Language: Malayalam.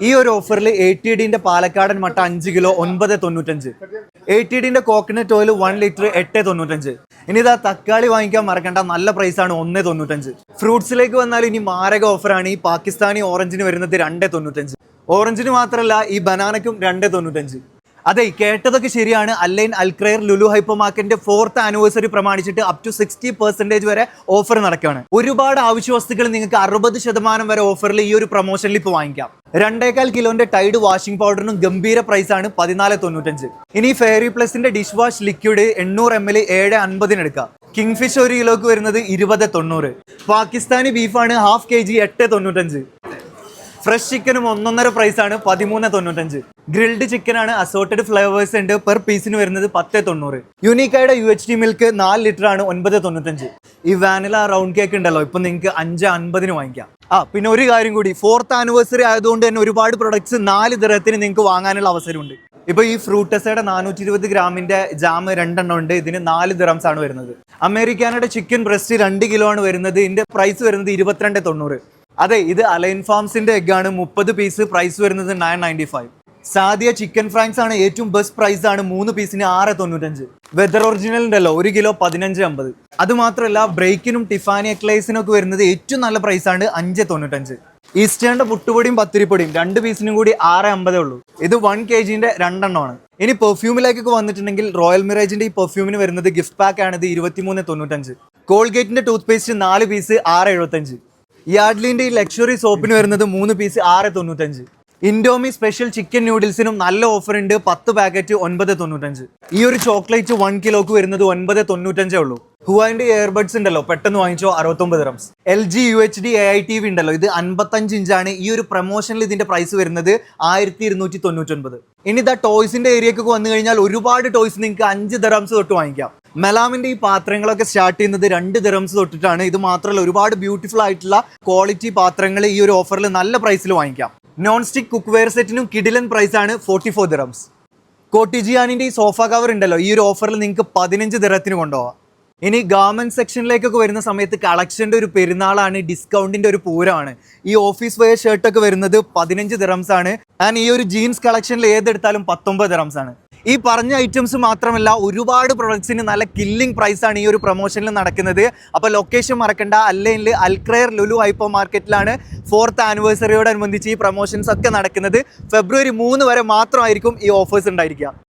ഈ ഒരു ഓഫറിൽ 80ന്റെ പാലക്കാടൻ മട്ട 5 കിലോ 9.95, 80ന്റെ കോക്കനട്ട് ഓയിൽ 1 ലിറ്റർ 8.95. ഇനി ഇതാ തക്കാളി വാങ്ങിക്കാൻ മറക്കണ്ട, നല്ല പ്രൈസാണ് 1.95. ഫ്രൂട്ട്സിലേക്ക് വന്നാൽ ഇനി മാരക ഓഫറാണ്. ഈ പാകിസ്ഥാനി ഓറഞ്ചിന് വരുന്നത് 2.95. ഓറഞ്ചിന് മാത്രമല്ല ഈ ബനാനക്കും 2.95. അതെ, കേട്ടതൊക്കെ ശരിയാണ്. അലൈൻ അൽക്രയർ ലുലു ഹൈപ്പർ മാർക്കറ്റിന്റെ 4th ആനിവേഴ്സറി പ്രമാണിച്ചിട്ട് അപ് ടു 60% വരെ ഓഫർ നടക്കുകയാണ്. ഒരുപാട് ആവശ്യ വസ്തുക്കൾ നിങ്ങൾക്ക് 60% വരെ ഓഫറിൽ ഈ ഒരു പ്രൊമോഷനിൽ ഇപ്പോൾ വാങ്ങിക്കാം. 2.25 കിലോന്റെ ടൈഡ് വാഷിംഗ് പൗഡറിനും ഗംഭീര പ്രൈസാണ് 14.95. ഇനി ഫെയറി പ്ലസിന്റെ ഡിഷ് വാഷ് ലിക്വിഡ് 800 ml 7.50 എടുക്കാം. കിങ് ഫിഷ് 1 കിലോക്ക് വരുന്നത് 20.90. പാകിസ്ഥാനി ബീഫാണ് ഹാഫ് kg 8.95. ഫ്രഷ് ചിക്കനും 1.5 പ്രൈസാണ് 13.95. ഗ്രിൽഡ് ചിക്കനാണ്, അസോർട്ടഡ് ഫ്ലേവേഴ്സ് ഉണ്ട്, പെർ പീസിന് വരുന്നത് 10.90. യുണീക്കായുടെ UHT മിൽക്ക് 4 ലിറ്റർ ആണ് 9.95. ഈ വാനില റൗണ്ട് കേക്ക് ഉണ്ടല്ലോ, ഇപ്പൊ നിങ്ങൾക്ക് 5.50 വാങ്ങിക്കാം. പിന്നെ ഒരു കാര്യം കൂടി, 4th ആനിവേഴ്സറി ആയതുകൊണ്ട് തന്നെ ഒരുപാട് പ്രൊഡക്ട്സ് 4 ദിറത്തിന് നിങ്ങൾക്ക് വാങ്ങാനുള്ള അവസരമുണ്ട്. ഇപ്പൊ ഈ ഫ്രൂട്ടസയുടെ 420 ഗ്രാമിന്റെ ജാം 2 എണ്ണം ഉണ്ട്, ഇതിന് 4 ദിറംസ് ആണ് വരുന്നത്. അമേരിക്കാനയുടെ ചിക്കൻ ബ്രസ്റ്റ് 2 കിലോ ആണ് വരുന്നത്, ഇതിന്റെ പ്രൈസ് വരുന്നത് 22.90. അതെ, ഇത് അലൈൻ ഫാംസിന്റെ എഗ് ആണ്, 30 പീസ്, പ്രൈസ് വരുന്നത് 9.95. സാദിയ ചിക്കൻ ഫ്രാങ്ക്സ് ആണ് ഏറ്റവും ബെസ്റ്റ് പ്രൈസ് ആണ്, 3 പീസിന് 6.95. വെദർ ഒറിജിനൽ ഉണ്ടല്ലോ 1 കിലോ 15.50. അത് മാത്രമല്ല ബ്രേക്കിനും ടിഫാനി എക്ലൈസിനും ഒക്കെ വരുന്നത് ഏറ്റവും നല്ല പ്രൈസാണ് 5.95. ഈസ്റ്റേണിന്റെ പുട്ടുപൊടിയും പത്തിരിപ്പൊടിയും 2 പീസിനും കൂടി 6.50 ഉള്ളൂ. ഇത് 1 kgന്റെ 2 എണ്ണമാണ്. ഇനി പെർഫ്യൂമിലേക്കൊക്കെ വന്നിട്ടുണ്ടെങ്കിൽ റോയൽ മിറേജിന്റെ ഈ പെർഫ്യൂമിന് വരുന്നത് ഗിഫ്റ്റ് പാക്ക് ആണ്, ഇത് 23.95. കോൾഗേറ്റിന്റെ ടൂത്ത് പേസ്റ്റ് 4 പീസ് 6.75. യാഡ്ലിന്റെ ഈ ലക്ഷറി സോപ്പിന് വരുന്നത് 3 പീസ് 6.95. ഇൻഡോമി സ്പെഷ്യൽ ചിക്കൻ നൂഡിൽസിനും നല്ല ഓഫർ ഉണ്ട്, 10 പാക്കറ്റ് 9.95. ഈ ഒരു ചോക്ലേറ്റ് 1 കിലോക്ക് വരുന്നത് 9.95 ഉള്ളൂ. ഹുവായിന്റെ ഇയർബഡ്സ് ഉണ്ടല്ലോ, പെട്ടെന്ന് വാങ്ങിച്ചോ, 69 dirhams. LG UHD AI TV ഉണ്ടല്ലോ, ഇത് 55 ഇഞ്ചാണ്. ഈ ഒരു പ്രൊമോഷനിൽ ഇതിന്റെ പ്രൈസ് വരുന്നത് 1299. ഇനി ഇതാ ടോയ്സിന്റെ ഏരിയക്കൊക്കെ വന്നു കഴിഞ്ഞാൽ ഒരുപാട് ടോയ്സ് നിങ്ങൾക്ക് 5 ദിറംസ് തൊട്ട് വാങ്ങിക്കാം. മെലാമിന്റെ ഈ പാത്രങ്ങളൊക്കെ സ്റ്റാർട്ട് ചെയ്യുന്നത് 2 ദിറംസ് തൊട്ടിട്ടാണ്. ഇത് മാത്രമല്ല ഒരുപാട് ബ്യൂട്ടിഫുൾ ആയിട്ടുള്ള ക്വാളിറ്റി പാത്രങ്ങൾ ഈ ഒരു ഓഫറിൽ നല്ല പ്രൈസിൽ വാങ്ങിക്കാം. നോൺ സ്റ്റിക് കുക്ക് വെയർ സെറ്റിനും കിഡിലൻ പ്രൈസാണ് 44 ദിറംസ്. കോട്ടിജിയാനിന്റെ ഈ സോഫ കവർ ഉണ്ടല്ലോ, ഈ ഒരു ഓഫറിൽ നിങ്ങൾക്ക് 15 ദിറത്തിന് കൊണ്ടുപോകാം. ഇനി ഗാർമെന്റ് സെക്ഷനിലേക്കൊക്കെ വരുന്ന സമയത്ത് കളക്ഷന്റെ ഒരു പെരുന്നാളാണ്, ഡിസ്കൗണ്ടിന്റെ ഒരു പൂരമാണ്. ഈ ഓഫീസ് വെയർ ഷർട്ടൊക്കെ വരുന്നത് 15 ദിറംസ് ആണ്. ആൻഡ് ഈ ഒരു ജീൻസ് കളക്ഷനിൽ ഏതെടുത്താലും 19 ദിറംസ് ആണ്. ഈ പറഞ്ഞ ഐറ്റംസ് മാത്രമല്ല ഒരുപാട് പ്രൊഡക്ട്സിന് നല്ല കില്ലിംഗ് പ്രൈസാണ് ഈ ഒരു പ്രൊമോഷനിൽ നടക്കുന്നത്. അപ്പോൾ ലൊക്കേഷൻ മറക്കണ്ട, അല്ലെങ്കിൽ അൽക്രയർ ലുലു ഹൈപ്പർ മാർക്കറ്റിലാണ് 4th ആനിവേഴ്സറിയോടനുബന്ധിച്ച് ഈ പ്രൊമോഷൻസ് ഒക്കെ നടക്കുന്നത്. ഫെബ്രുവരി 3 വരെ മാത്രമായിരിക്കും ഈ ഓഫേഴ്സ് ഉണ്ടായിരിക്കുക.